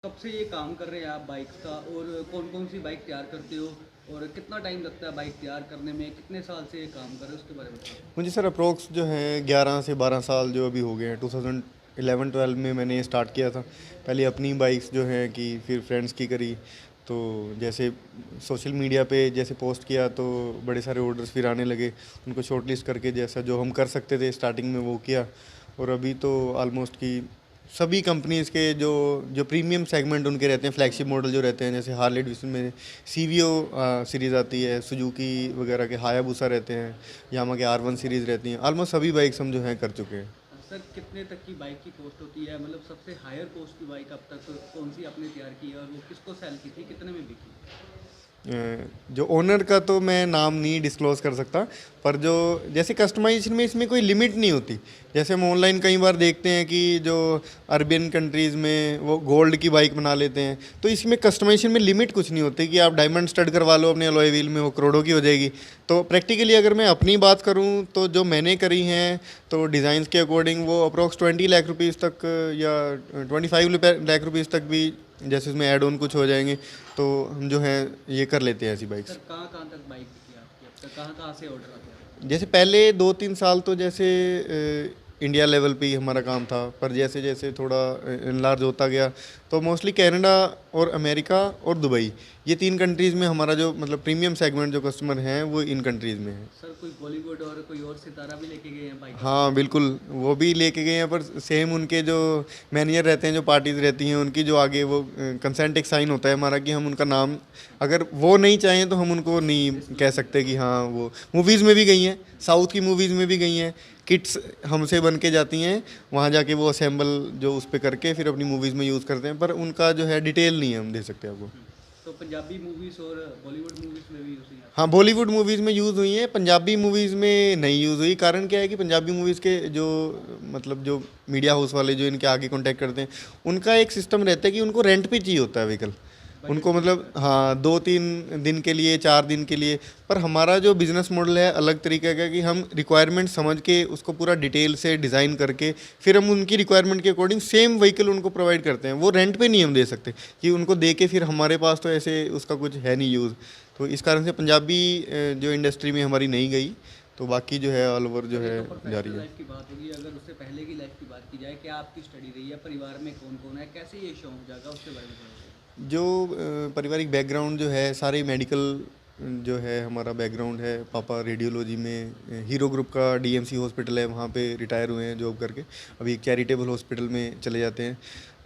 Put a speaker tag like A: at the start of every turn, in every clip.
A: कब से ये काम कर रहे हैं आप बाइक्स का और कौन-कौन सी बाइक तैयार करते हो और कितना टाइम लगता है बाइक तैयार करने में? कितने साल से ये काम कर रहे हो उसके बारे में बताओ?
B: मुझे सर अप्रोक्स जो है 11 से 12 साल जो अभी हो गए हैं। 2011-12 में मैंने ये स्टार्ट किया था। पहले अपनी बाइक्स जो हैं कि फिर फ्रेंड्स की करी। तो जैसे सोशल मीडिया पे जैसे पोस्ट किया तो बड़े सारे ऑर्डर्स फिर आने लगे। उनको शॉर्टलिस्ट करके जैसा जो हम कर सकते थे स्टार्टिंग में वो किया। और अभी तो ऑलमोस्ट कि सभी कंपनीज़ के जो जो प्रीमियम सेगमेंट उनके रहते हैं, फ्लैगशिप मॉडल जो रहते हैं, जैसे हार्ले डेविडसन में सीवीओ सीरीज़ आती है, सुजुकी वगैरह के हायाबुसा रहते हैं, यामा के R1 सीरीज़ रहती हैं। ऑलमोस्ट सभी बाइक्स हम जो हैं कर चुके हैं।
A: सर कितने तक की बाइक की कॉस्ट होती है? मतलब सबसे हायर कॉस्ट की बाइक अब तक कौन सी आपने तैयार की है और वो किसको सेल की थी? कितने में बिकी?
B: जो ओनर का तो मैं नाम नहीं डिस्क्लोज़ कर सकता, पर जो जैसे कस्टमाइजेशन में इसमें कोई लिमिट नहीं होती। जैसे हम ऑनलाइन कई बार देखते हैं कि जो अरबियन कंट्रीज़ में वो गोल्ड की बाइक बना लेते हैं, तो इसमें कस्टमाइजेशन में लिमिट कुछ नहीं होती कि आप डायमंड स्टड करवा लो अपने अलॉय व्हील में, वो करोड़ों की हो जाएगी। तो प्रैक्टिकली अगर मैं अपनी बात करूँ तो जो मैंने करी हैं तो डिज़ाइंस के अकॉर्डिंग वो अप्रॉक्स 20 लाख रुपीज़ तक या 25 लाख रुपीज़ तक भी, जैसे उसमें ऐड ऑन कुछ हो जाएंगे तो हम जो है ये कर लेते हैं ऐसी बाइक्स।
A: सर कहाँ-कहाँ तक बाइक बिकी आपकी अब तक? कहाँ-कहाँ से ऑर्डर आते हैं?
B: जैसे पहले 2-3 साल तो जैसे इंडिया लेवल पे ही हमारा काम था, पर जैसे जैसे थोड़ा इनलार्ज होता गया तो मोस्टली कनाडा और अमेरिका और दुबई, ये 3 कंट्रीज़ में हमारा जो मतलब प्रीमियम सेगमेंट जो कस्टमर हैं वो इन कंट्रीज़ में है।
A: सर कोई बॉलीवुड और कोई और सितारा भी लेके गए हैं बाइक अपनी?
B: हाँ बिल्कुल, वो भी लेके गए हैं, पर सेम उनके जो मैनेजर रहते हैं, जो पार्टीज रहती हैं उनकी जो आगे वो कंसेंट एक साइन होता है हमारा कि हम उनका नाम अगर वो नहीं चाहें तो हम उनको नहीं कह सकते कि हाँ वो मूवीज़ में भी गई हैं, साउथ की मूवीज़ में भी गई हैं। किट्स हमसे बन के जाती हैं, वहाँ जाके वो असेंबल जो उस पे करके फिर अपनी मूवीज़ में यूज़ करते हैं, पर उनका जो है डिटेल नहीं है हम दे सकते आपको।
A: तो पंजाबी मूवीज़ और बॉलीवुड मूवीज़ में भी यूज़ हुई हैं
B: हाँ,
A: आपकी?
B: बॉलीवुड मूवीज़ में यूज़ हुई हैं, पंजाबी मूवीज़ में नहीं यूज़ हुई। कारण क्या है कि पंजाबी मूवीज़ के जो मतलब जो मीडिया हाउस वाले जो इनके आगे कॉन्टैक्ट करते हैं, उनका एक सिस्टम रहता है कि उनको रेंट पे चाहिए होता है व्हीकल।
A: बजट
B: उनको
A: के
B: मतलब
A: हिसाब से।
B: हाँ, 2-3 दिन के लिए, 4 दिन के लिए। पर हमारा जो बिज़नेस मॉडल है अलग तरीके का है कि हम रिक्वायरमेंट समझ के उसको पूरा डिटेल से डिज़ाइन करके फिर हम उनकी रिक्वायरमेंट के अकॉर्डिंग सेम व्हीकल उनको प्रोवाइड करते हैं। वो रेंट पे नहीं हम दे सकते कि उनको दे के फिर हमारे पास तो ऐसे उसका कुछ है नहीं यूज़। तो इस कारण से पंजाबी जो इंडस्ट्री में हमारी नहीं गई, तो बाकी जो है ऑल ओवर जो
A: सर ये
B: है
A: तो
B: जा
A: प्रोफेशनल
B: रही है।
A: लाइफ की बात होगी, अगर उससे पहले की लाइफ की बात की जाए, क्या आपकी स्टडी रही है? परिवार में कौन-कौन है? कैसे ये शौक जागा उसके बारे में थोड़ा बताइए?
B: जो पारिवारिक बैकग्राउंड जो है सारे मेडिकल जो है हमारा बैकग्राउंड है। पापा रेडियोलॉजी में हीरो ग्रुप का डीएमसी हॉस्पिटल है वहाँ पे रिटायर हुए हैं जॉब करके, अभी एक चैरिटेबल हॉस्पिटल में चले जाते हैं।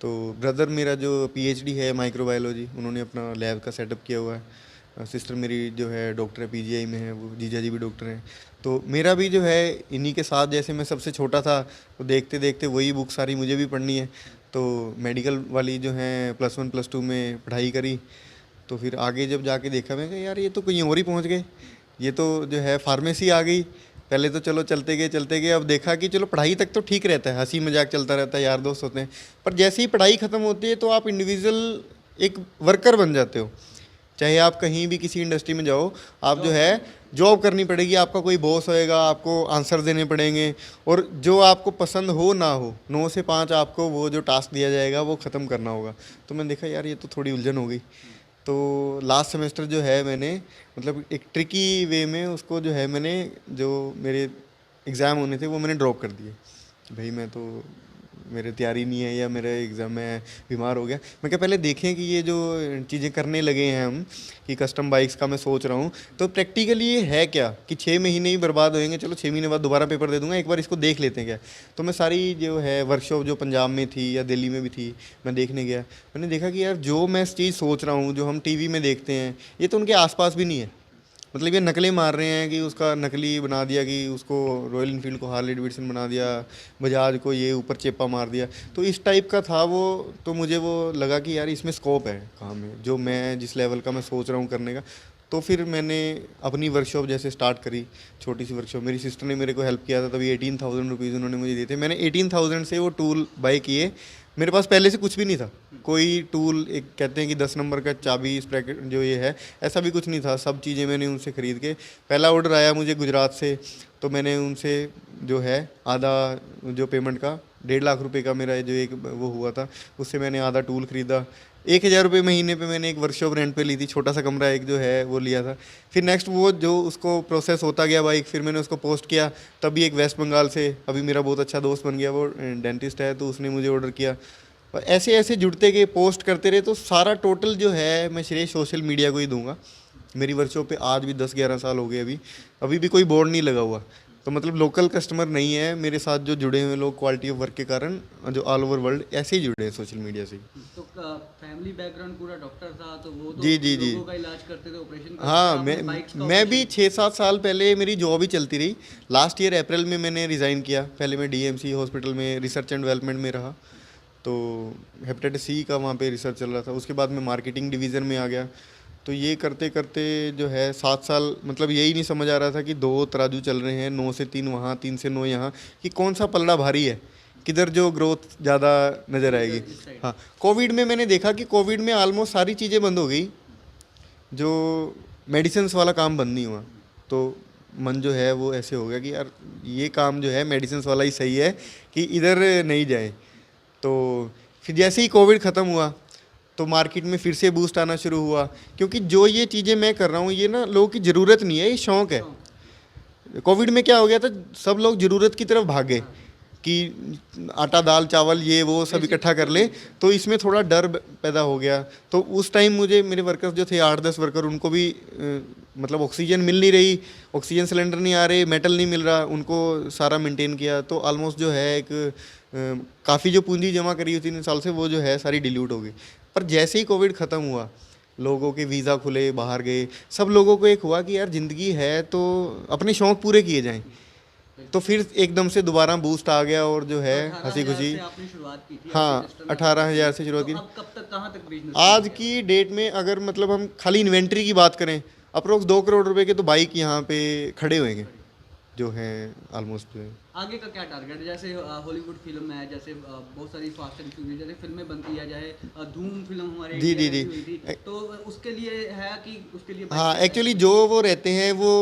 B: तो ब्रदर मेरा जो पीएचडी है माइक्रोबायोलॉजी, उन्होंने अपना लैब का सेटअप किया हुआ है। सिस्टर मेरी जो है डॉक्टर है, पीजीआई में है, वो जीजा जी भी डॉक्टर हैं। तो मेरा भी जो है इन्हीं के साथ, जैसे मैं सबसे छोटा था तो देखते देखते वही बुक सारी मुझे भी पढ़नी है। तो मेडिकल वाली जो हैं +1 +2 में पढ़ाई करी। तो फिर आगे जब जाके देखा, मैं कहा यार ये तो कहीं और ही पहुंच गए, ये तो जो है फार्मेसी आ गई। पहले तो चलो चलते गए, अब देखा कि चलो पढ़ाई तक तो ठीक रहता है, हंसी मजाक चलता रहता है, यार दोस्त होते हैं। पर जैसे ही पढ़ाई ख़त्म होती है तो आप इंडिविजुअल एक वर्कर बन जाते हो। चाहे आप कहीं भी किसी इंडस्ट्री में जाओ, आप जो
A: जॉब
B: है
A: करनी है।
B: जॉब करनी पड़ेगी, आपका कोई बॉस होएगा, आपको आंसर देने पड़ेंगे। और जो आपको पसंद हो ना हो, 9 से 5 आपको वो जो टास्क दिया जाएगा वो ख़त्म करना होगा। तो मैंने देखा यार ये तो थोड़ी उलझन हो गई। तो लास्ट सेमेस्टर जो है मैंने मतलब एक ट्रिकी वे में उसको जो है मैंने, जो मेरे एग्ज़ाम होने थे वो मैंने ड्रॉप कर दिए कि भाई मैं तो, मेरे तैयारी नहीं है या मेरा एग्ज़ाम में बीमार हो गया। मैं क्या पहले देखें कि ये जो चीज़ें करने लगे हैं हम, कि कस्टम बाइक्स का मैं सोच रहा हूँ, तो प्रैक्टिकली ये है क्या कि 6 महीने ही बर्बाद होएंगे, चलो 6 महीने बाद दोबारा पेपर दे दूंगा, एक बार इसको देख लेते हैं क्या। तो मैं सारी जो है वर्कशॉप जो पंजाब में थी या दिल्ली में भी थी, मैं देखने गया। मैंने देखा कि यार जो मैं चीज़ सोच रहा हूँ, जो हम टीवी में देखते हैं, ये तो उनके आसपास भी नहीं है। मतलब ये नकलें मार रहे हैं कि उसका नकली बना दिया, कि उसको रॉयल इनफील्ड को हार्ले डेविडसन बना दिया, बजाज को ये ऊपर चेपा मार दिया। तो इस टाइप का था वो। तो मुझे वो लगा कि यार इसमें स्कोप है काम में, जो मैं जिस लेवल का मैं सोच रहा हूँ करने का। तो फिर मैंने अपनी वर्कशॉप जैसे स्टार्ट करी, छोटी सी वर्कशॉप। मेरी सिस्टर ने मेरे को हेल्प किया था, तभी 18,000 रुपीज़ उन्होंने मुझे दिए थे। मैंने 18,000 से वो टूल बाय किए। मेरे पास पहले से कुछ भी नहीं था, कोई टूल, एक कहते हैं कि 10 नंबर का चाबी स्प्रैकेट जो ये है, ऐसा भी कुछ नहीं था। सब चीज़ें मैंने उनसे ख़रीद के, पहला ऑर्डर आया मुझे गुजरात से, तो मैंने उनसे जो है आधा जो पेमेंट का 1.5 लाख रुपए का मेरा जो एक वो हुआ था, उससे मैंने आधा टूल ख़रीदा। 1,000 रुपये महीने पे मैंने एक वर्कशॉप रेंट पे ली थी, छोटा सा कमरा एक जो है वो लिया था। फिर नेक्स्ट वो जो उसको प्रोसेस होता गया बाइक, फिर मैंने उसको पोस्ट किया। तभी एक वेस्ट बंगाल से अभी मेरा बहुत अच्छा दोस्त बन गया, वो डेंटिस्ट है, तो उसने मुझे ऑर्डर किया। और ऐसे ऐसे जुड़ते गए, पोस्ट करते रहे, तो सारा टोटल जो है मैं श्रेय सोशल मीडिया को ही दूंगा। मेरी वर्कशॉप पे आज भी 10-11 साल हो गए, अभी भी कोई बोर्ड नहीं लगा हुआ। तो मतलब लोकल कस्टमर नहीं है मेरे साथ जो जुड़े हुए लोग, क्वालिटी ऑफ वर्क के कारण, जो ऑल ओवर वर्ल्ड ऐसे ही जुड़े हैं सोशल मीडिया से।
A: तो फैमिली बैकग्राउंड पूरा डॉक्टर था, तो वो तो
B: जी जी जी।
A: लोगों का इलाज करते थे, ऑपरेशन करते थे,
B: हाँ,
A: आपने बाइक्स का
B: मैं भी
A: operation-
B: 6-7 साल पहले मेरी जॉब ही चलती रही। लास्ट ईयर अप्रैल में मैंने रिज़ाइन किया। पहले मैं डीएमसी हॉस्पिटल में रिसर्च एंड डेवलपमेंट में रहा, तो हेपेटाइटिस सी का वहाँ पे रिसर्च चल रहा था। उसके बाद मैं मार्केटिंग डिवीज़न में आ गया। तो ये करते करते जो है 7 साल, मतलब यही नहीं समझ आ रहा था कि 2 तराजू चल रहे हैं, 9 से 3 वहाँ, 3 से 9 यहाँ, कि कौन सा पलड़ा भारी है, किधर जो ग्रोथ ज़्यादा नज़र आएगी।
A: इस side।
B: हाँ, कोविड में मैंने देखा कि कोविड में ऑलमोस्ट सारी चीज़ें बंद हो गई, जो मेडिसिन्स वाला काम बंद नहीं हुआ। तो मन जो है वो ऐसे हो गया कि यार ये काम जो है मेडिसिन्स वाला ही सही है, कि इधर नहीं जाए। तो फिर जैसे ही कोविड ख़त्म हुआ, तो मार्केट में फिर से बूस्ट आना शुरू हुआ, क्योंकि जो ये चीज़ें मैं कर रहा हूँ ये ना लोगों की ज़रूरत नहीं है, ये शौक़ है। कोविड में क्या हो गया था, सब लोग ज़रूरत की तरफ भागे कि आटा दाल चावल ये वो सब इकट्ठा कर ले, तो इसमें थोड़ा डर पैदा हो गया। तो उस टाइम मुझे मेरे वर्कर्स जो थे 8-10 वर्कर, उनको भी मतलब ऑक्सीजन मिल नहीं रही, ऑक्सीजन सिलेंडर नहीं आ रहे, मेटल नहीं मिल रहा, उनको सारा मेंटेन किया। तो ऑलमोस्ट जो है एक काफ़ी जो पूंजी जमा करी हुई 3 साल से, वो जो है सारी डिल्यूट हो गई। पर जैसे ही कोविड ख़त्म हुआ, लोगों के वीज़ा खुले, बाहर गए, सब लोगों को एक हुआ कि यार ज़िंदगी है तो अपने शौक़ पूरे किए जाएं। तो फिर एकदम से दोबारा बूस्ट आ गया, और जो है हंसी खुशी।
A: आपने शुरुआत की थी,
B: हाँ, 18,000 से शुरुआत
A: तो
B: की।
A: अब कब तक, कहाँ तक बिजनेस?
B: आज की डेट में अगर मतलब हम खाली इन्वेंट्री की बात करें, अप्रोक्स 2 करोड़ रुपए के तो बाइक यहाँ पे खड़े हुएंगे, जो हैं ऑलमोस्ट।
A: आगे का क्या टारगेट है? जैसे हॉलीवुड फिल्म है, जैसे बहुत सारी फास्ट एंड फ्यूरियस जैसे फिल्में बनती है, चाहे धूम फिल्म हमारे
B: जी
A: इंडिया
B: जी
A: में भी हुई
B: जी।
A: थी, तो उसके लिए है कि उसके लिए
B: हाँ, एक्चुअली जो वो रहते हैं, वो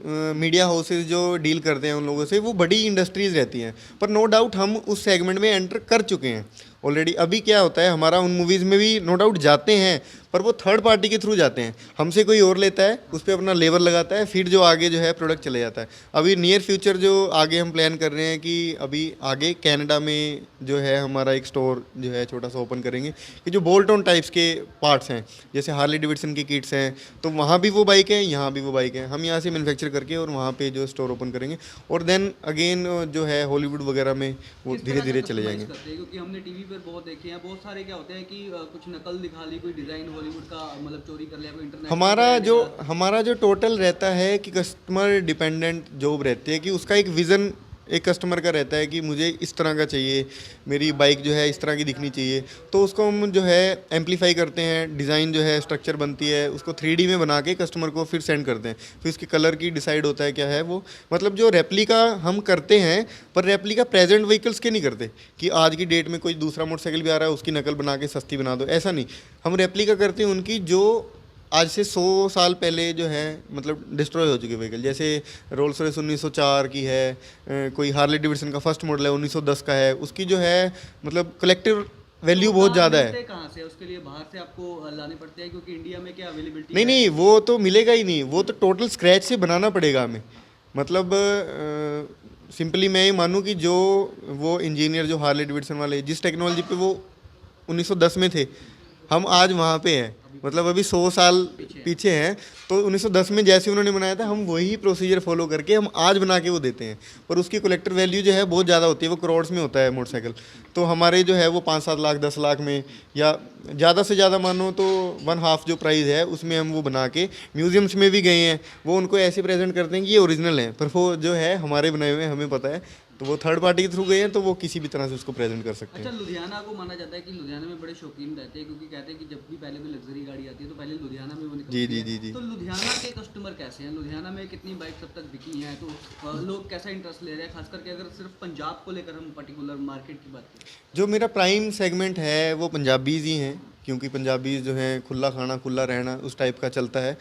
B: मीडिया हाउसेस जो डील करते हैं उन लोगों से, वो बड़ी इंडस्ट्रीज़ रहती हैं। पर नो डाउट हम उस सेगमेंट में एंटर कर चुके हैं ऑलरेडी। अभी क्या होता है, हमारा उन मूवीज़ में भी नो डाउट जाते हैं, पर वो थर्ड पार्टी के थ्रू जाते हैं। हमसे कोई और लेता है, उस पर अपना लेबर लगाता है, फिर जो आगे जो है प्रोडक्ट चले जाता है। अभी नियर फ्यूचर जो आगे हम प्लान कर रहे हैं कि अभी आगे कनाडा में जो है हमारा एक स्टोर जो है छोटा सा ओपन करेंगे, कि जो बोल्ट ऑन टाइप्स के पार्ट्स हैं, जैसे हार्ली डेविडसन की किट्स हैं, तो वहाँ भी वो बाइक है, यहाँ भी वो बाइक है। हम यहाँ से मैन्युफैक्चर करके और वहाँ पे जो स्टोर ओपन करेंगे, और देन अगेन जो है हॉलीवुड वगैरह में वो
A: किस
B: धीरे
A: तरह
B: धीरे
A: का
B: चले
A: customize
B: जाएंगे।
A: करते हैं? क्योंकि हमने टीवी पर बहुत देखे हैं, बहुत सारे क्या होते हैं कि कुछ नकल दिखा ली, कोई डिजाइन हॉलीवुड का मतलब चोरी कर लिया, कोई इंटरनेशनल
B: हमारा जो टोटल रहता है कि कस्टमर डिपेंडेंट जॉब रहती है, कि उसका एक विज़न एक कस्टमर का रहता है कि मुझे इस तरह का चाहिए, मेरी बाइक जो है इस तरह की दिखनी चाहिए। तो उसको हम जो है एम्पलीफाई करते हैं, डिज़ाइन जो है स्ट्रक्चर बनती है, उसको 3D में बना के कस्टमर को फिर सेंड करते हैं। फिर उसके कलर की डिसाइड होता है क्या है वो, मतलब जो रेप्लिका हम करते हैं, पर रेप्लिका प्रेजेंट व्हीकल्स के नहीं करते कि आज की डेट में कोई दूसरा मोटरसाइकिल भी आ रहा है उसकी नकल बना के सस्ती बना दो, ऐसा नहीं। हम रेप्लिका करते हैं उनकी जो आज से 100 साल पहले जो है मतलब डिस्ट्रॉय हो चुके व्हीकल। जैसे रोल्स रॉयस 1904 की है, कोई हार्ले डेविडसन का फर्स्ट मॉडल है 1910 का है, उसकी जो है मतलब कलेक्टिव वैल्यू बहुत ज़्यादा है।
A: कहाँ से? उसके लिए बाहर से आपको लाने पड़ते हैं, क्योंकि इंडिया में क्या अवेलेबिलिटी
B: नहीं नहीं, वो तो मिलेगा ही नहीं, वो तो टोटल स्क्रैच से बनाना पड़ेगा हमें। मतलब सिंपली मैं ये मानूँ कि जो वो इंजीनियर जो हार्ले डेविडसन वाले जिस टेक्नोलॉजी पे वो 1910 में थे, हम आज वहाँ पे हैं, मतलब अभी 100 साल पीछे हैं। तो 1910 में जैसे उन्होंने बनाया था, हम वही प्रोसीजर फॉलो करके हम आज बना के वो देते हैं। पर उसकी कलेक्टर वैल्यू जो है बहुत ज़्यादा होती है, वो करोड़्स में होता है मोटरसाइकिल। तो हमारे जो है वो 5-7 लाख 10 लाख में, या ज़्यादा से ज़्यादा मानो तो 1/2 जो प्राइस है उसमें हम वो बना के म्यूज़ियम्स में भी गए हैं, वो उनको ऐसे प्रेजेंट करते हैं कि ये ओरिजिनल है, पर वो जो है हमारे बनाए हुए हमें पता है तो वो थर्ड पार्टी के थ्रू गए हैं तो वो किसी भी तरह से उसको प्रेजेंट कर सकते
A: अच्छा,
B: हैं।
A: लुधियाना को माना जाता है कि लुधियाना में बड़े शौकीन रहते हैं, क्योंकि कहते हैं कि जब भी पहले कोई लग्जरी गाड़ी आती है तो पहले लुधियाना में वो निकलती
B: जी, जी,
A: है।
B: जी, जी।
A: तो लुधियाना के कस्टमर कैसे हैं? लुधियाना में कितनी बाइक अब तक बिकी हैं? तो लोग कैसा इंटरेस्ट ले रहे हैं, खास करके अगर सिर्फ पंजाब को लेकर हम पर्टिकुलर मार्केट की बात करें?
B: जो मेरा प्राइम सेगमेंट है वो पंजाबीज़ ही हैं, क्योंकि पंजाबीज़ जो हैं खुला खाना खुला रहना उस टाइप का चलता है।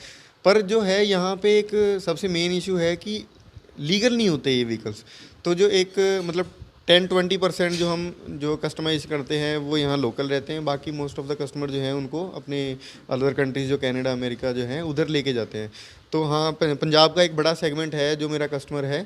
B: पर जो है यहाँ पे एक सबसे मेन इशू है कि लीगल नहीं होते ये व्हीकल्स। तो जो एक मतलब 10-20% जो कस्टमाइज़ करते हैं वो यहाँ लोकल रहते हैं, बाकी मोस्ट ऑफ द कस्टमर जो हैं उनको अपने अदर कंट्रीज़ जो कनाडा अमेरिका जो हैं उधर लेके जाते हैं। तो हाँ, पंजाब का एक बड़ा सेगमेंट है जो मेरा कस्टमर है,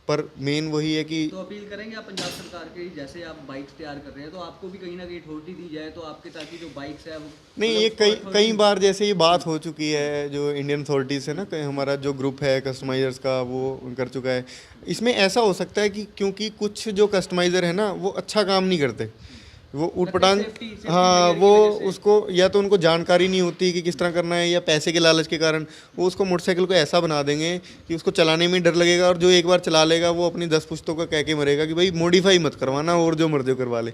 B: पर मेन वही है कि
A: तो अपील करेंगे आप पंजाब सरकार के, जैसे आप बाइक्स तैयार कर रहे हैं तो आपको भी कहीं ना कहीं अथॉरिटी दी जाए तो आपके, ताकि जो बाइक्स है वो
B: नहीं, ये कई बार जैसे ये बात हो चुकी है जो इंडियन अथॉरिटीज़ है ना, हमारा जो ग्रुप है कस्टमाइज़र्स का वो कर चुका है। इसमें ऐसा हो सकता है कि क्योंकि कुछ जो कस्टमाइज़र है ना वो अच्छा काम नहीं करते, वो ऊटपटांग,
A: सेफ्टी
B: हाँ,
A: वगैरह की
B: वो
A: वजह से।
B: उसको या तो उनको जानकारी नहीं होती कि किस तरह करना है, या पैसे के लालच के कारण वो उसको मोटरसाइकिल को ऐसा बना देंगे कि उसको चलाने में डर लगेगा, और जो एक बार चला लेगा वो अपनी 10 पुश्तों का कह के मरेगा कि भाई मॉडिफाई मत करवाना और जो मर्जी करवा ले।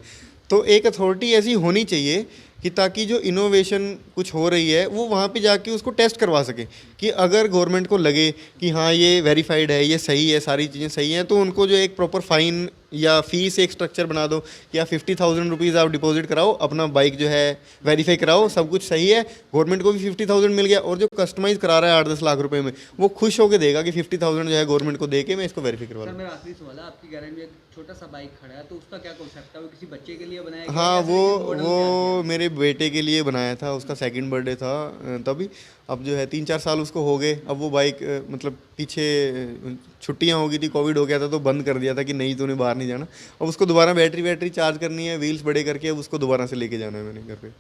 B: तो एक अथॉरिटी ऐसी होनी चाहिए कि ताकि जो इनोवेशन कुछ हो रही है वो वहाँ पे जाके उसको टेस्ट करवा सके, कि अगर गवर्नमेंट को लगे कि हाँ ये वेरीफाइड है, ये सही है, सारी चीज़ें सही हैं, तो उनको जो एक प्रॉपर फाइन या फीस एक स्ट्रक्चर बना दो कि आप 50,000 रुपीज़ आप डिपॉजिट कराओ, अपना बाइक जो है वेरीफाई कराओ, सब कुछ सही है, गवर्नमेंट को भी 50,000 मिल गया, और जो कस्टमाइज़ करा रहा है 8-10 लाख रुपए में वो खुश होकर देगा कि 50,000 जो है गवर्नमेंट को दे के मैं इसको वेरीफाई करवा
A: सर
B: लूँ।
A: मेरा आखिरी सवाल है, आपकी गैरेज में एक छोटा सा बाइक खड़ा है तो उसका क्या कॉन्सेप्ट है? वो किसी बच्चे के लिए बनाया गया है
B: हाँ,
A: या
B: वो
A: सिर्फ एक मॉडल तैयार किया
B: वो
A: है?
B: मेरे बेटे के लिए बनाया था, उसका सेकंड बर्थडे था तभी। अब जो है 3-4 साल उसको हो गए, अब वो बाइक मतलब पीछे छुट्टियां हो गई थी, कोविड हो गया था तो बंद कर दिया था कि नहीं तूने बाहर नहीं जाना। अब उसको दोबारा बैटरी चार्ज करनी है, व्हील्स बड़े करके अब उसको दोबारा से लेके जाना है मैंने घर पे।